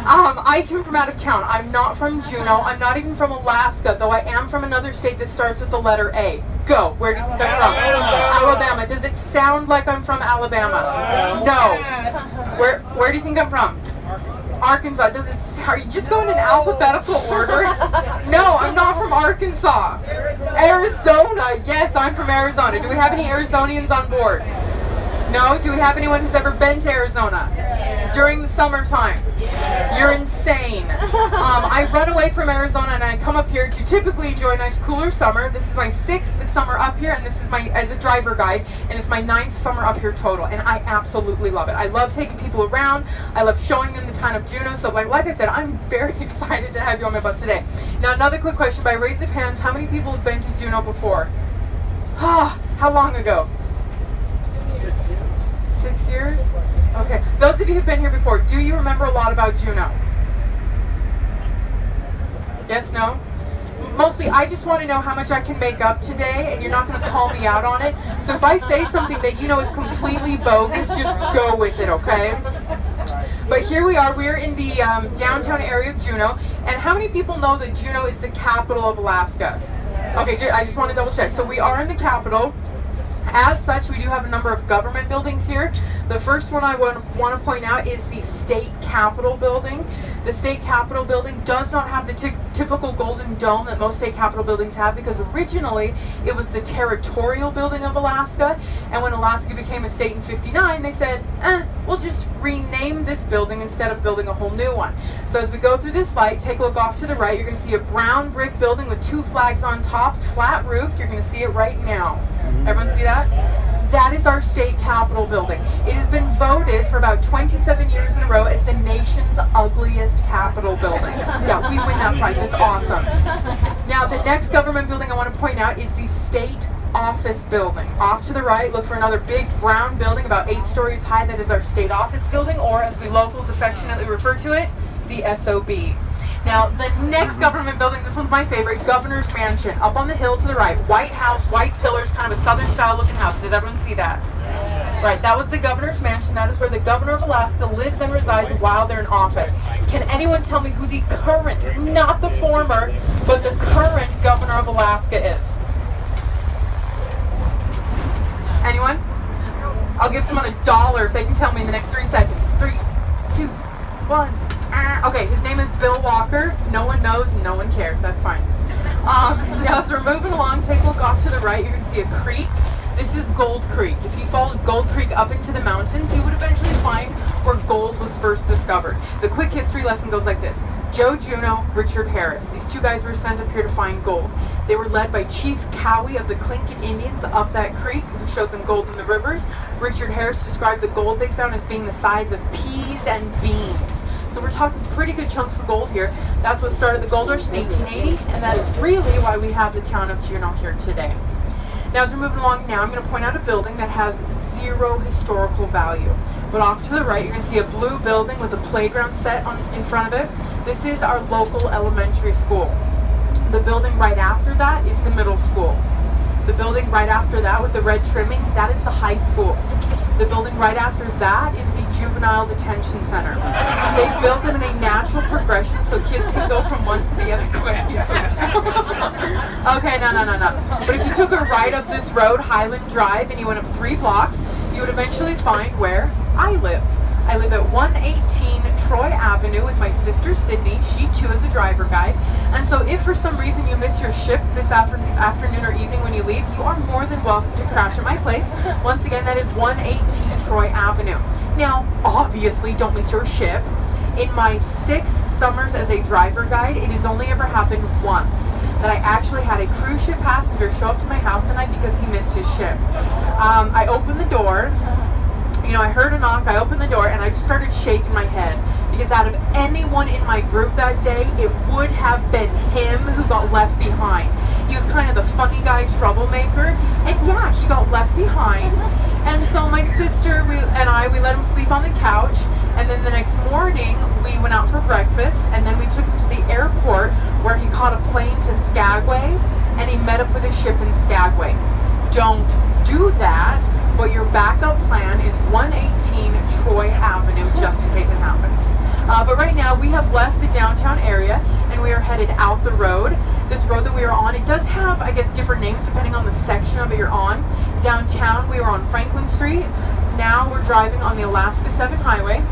I came from out of town. I'm not from Juneau. I'm not even from Alaska, though I am from another state that starts with the letter A. Go. Where do you think I'm from? Alabama. Does it sound like I'm from Alabama? No. Where do you think I'm from? Arkansas. Does it? Are you just going in alphabetical order? No, I'm not from Arkansas. Arizona. Yes, I'm from Arizona. Do we have any Arizonians on board? No? Do we have anyone who's ever been to Arizona? During the summertime? You're insane. I run away from Arizona and I come up here to typically enjoy a nice cooler summer. This is my 6th summer up here, and this is my, as a driver guide, and it's my 9th summer up here total, and I absolutely love it. I love taking people around. I love showing them the town of Juneau. So like I said, I'm very excited to have you on my bus today. Now another quick question by raise of hands. How many people have been to Juneau before? How long ago? 6 years? Okay. Those of you who've been here before, do you remember a lot about Juneau? Yes, no? Mostly, I just want to know how much I can make up today, and you're not going to call me out on it. So if I say something that you know is completely bogus, just go with it, okay? But here we are. We're in the downtown area of Juneau. And how many people know that Juneau is the capital of Alaska? Okay, I just want to double check. So we are in the capital. As such, we do have a number of government buildings here. The first one I want to point out is the State Capitol building. The State Capitol building does not have the typical golden dome that most state capitol buildings have, because originally it was the territorial building of Alaska, and when Alaska became a state in '59, they said, we'll just rename this building instead of building a whole new one. So as we go through this slide, take a look off to the right. You're going to see a brown brick building with 2 flags on top, flat roofed. You're going to see it right now. Everyone see that? That is our state capitol building. It has been voted for about 27 years in a row as the nation's ugliest capitol building. Yeah, we win that prize. It's awesome. Now, the next government building I want to point out is the State Office building. Off to the right, look for another big brown building about 8 stories high. That is our state office building, or as we locals affectionately refer to it, the SOB. Now, the next government building, this one's my favorite, Governor's Mansion, up on the hill to the right. White house, white pillars, kind of a southern style looking house. Does everyone see that? Right, that was the Governor's Mansion. That is where the governor of Alaska lives and resides while they're in office. Can anyone tell me who the current, not the former, but the current governor of Alaska is? Anyone? I'll give someone $1 if they can tell me in the next 3 seconds. 3, 2, 1. Okay, his name is Bill Walker. No one knows, no one cares. That's fine. Now, as we're moving along, take a look off to the right. You're going to see a creek. This is Gold Creek. If you followed Gold Creek up into the mountains, you would eventually find where gold was first discovered. The quick history lesson goes like this. Joe Juneau, Richard Harris. These 2 guys were sent up here to find gold. They were led by Chief Cowie of the Tlingit Indians up that creek, who showed them gold in the rivers. Richard Harris described the gold they found as being the size of peas and beans. So we're talking pretty good chunks of gold here. That's what started the gold rush in 1880, and that is really why we have the town of Juneau here today. Now, as we're moving along now, I'm going to point out a building that has 0 historical value. But off to the right, you're going to see a blue building with a playground set in front of it. This is our local elementary school. The building right after that is the middle school. The building right after that with the red trimming, that is the high school. The building right after that is the juvenile detention center. They built them in a natural progression so kids can go from one to the other quickly. Okay, no. But if you took a right up this road, Highland Drive, and you went up 3 blocks, you would eventually find where I live. I live at 118 Troy Avenue with my sister Sydney. She too is a driver guide. And so if for some reason you miss your shift this afternoon or evening when you leave, you are more than welcome to crash at my place. Once again, that is 118 Troy Avenue. Now, obviously, don't miss your shift. In my 6 summers as a driver guide, it has only ever happened once that I actually had a cruise ship passenger show up to my house tonight because he missed his shift. I opened the door. I heard a knock, I opened the door, and I just started shaking my head. Because out of anyone in my group that day, it would have been him who got left behind. He was kind of the funny guy troublemaker, and yeah, he got left behind. And so my sister and I let him sleep on the couch, and then the next morning, we went out for breakfast, and then we took him to the airport, where he caught a plane to Skagway, and he met up with a ship in Skagway. Don't do that. But your backup plan is 118 Troy Avenue, just in case it happens. But right now we have left the downtown area and we are headed out the road. This road that we are on, it does have, I guess, different names depending on the section of it you're on. Downtown, we were on Franklin Street. Now we're driving on the Alaska 7 highway.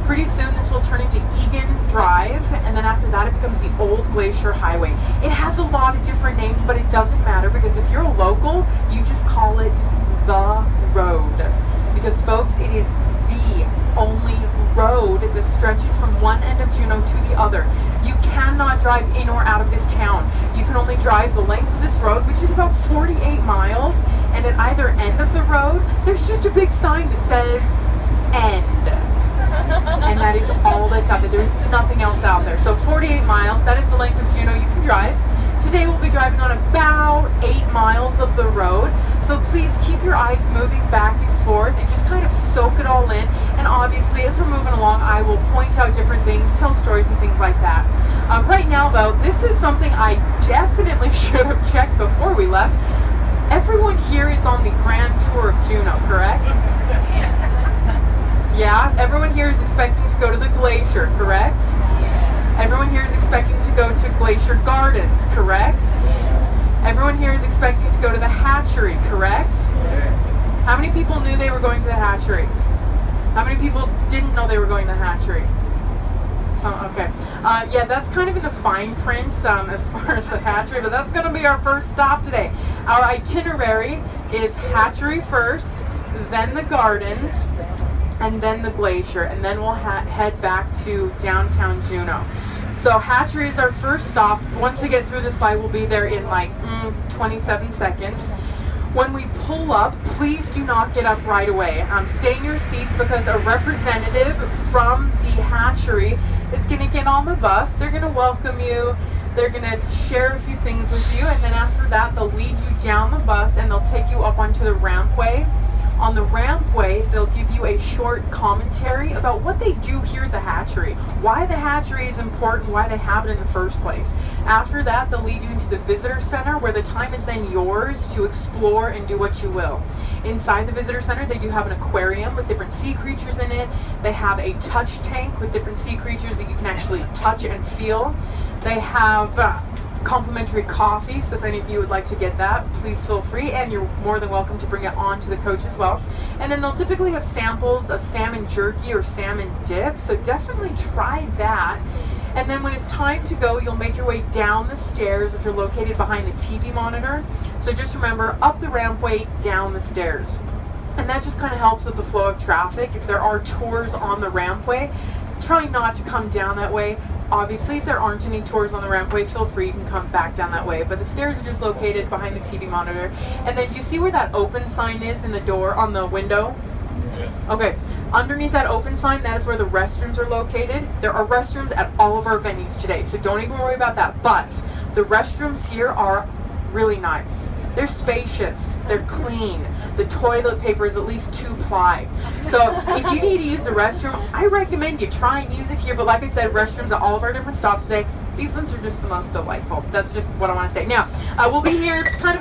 Pretty soon this will turn into Egan Drive, and then after that it becomes the Old Glacier Highway. It has a lot of different names, but it doesn't matter because if you're a local, you just call it the road. Because folks, it is the only road that stretches from one end of Juneau to the other. You cannot drive in or out of this town. You can only drive the length of this road, which is about 48 miles, and at either end of the road, there's just a big sign that says, end. And that is all that's out there. There's nothing else out there. So 48 miles, that is the length of Juneau you can drive. Today we'll be driving on about 8 miles of the road. So please keep your eyes moving back and forth and just kind of soak it all in. And obviously as we're moving along, I will point out different things, tell stories and things like that. Right now though, this is something I definitely should have checked before we left. Everyone here is on the Grand Tour of Juneau, correct? Yeah, everyone here is expecting to go to the glacier, correct? Yes. Everyone here is expecting to go to Glacier Gardens, correct? Yes. Everyone here is expecting to go to the hatchery, correct? Yes. How many people knew they were going to the hatchery? How many people didn't know they were going to the hatchery? Some, okay. Yeah, that's kind of in the fine print as far as the hatchery, but that's going to be our first stop today. Our itinerary is hatchery first, then the gardens, and then the glacier, and then we'll head back to downtown Juneau. So hatchery is our first stop. Once we get through this slide, we'll be there in like 27 seconds. When we pull up, please do not get up right away. Stay in your seats because a representative from the hatchery is going to get on the bus. They're going to welcome you. They're going to share a few things with you, and then after that, they'll lead you down the bus and they'll take you up onto the rampway. On the rampway, they'll give you a short commentary about what they do here at the hatchery, why the hatchery is important, why they have it in the first place. After that, they'll lead you into the visitor center where the time is then yours to explore and do what you will. Inside the visitor center, they do have an aquarium with different sea creatures in it. They have a touch tank with different sea creatures that you can actually touch and feel. They have complimentary coffee, so if any of you would like to get that, please feel free, and you're more than welcome to bring it on to the coach as well. And then they'll typically have samples of salmon jerky or salmon dip, so definitely try that. And then when it's time to go, you'll make your way down the stairs, which are located behind the TV monitor. So just remember, up the rampway, down the stairs. And that just kind of helps with the flow of traffic. If there are tours on the rampway, try not to come down that way. Obviously, if there aren't any tours on the rampway, feel free, you can come back down that way. But the stairs are just located behind the TV monitor. And then do you see where that open sign is in the door, on the window? Yeah. Okay, underneath that open sign, that is where the restrooms are located. There are restrooms at all of our venues today, so don't even worry about that. But the restrooms here are really nice. They're spacious, they're clean. The toilet paper is at least 2-ply. So if you need to use the restroom, I recommend you try and use it here. But like I said, restrooms at all of our different stops today, these ones are just the most delightful. That's just what I want to say. Now, we'll be here kind of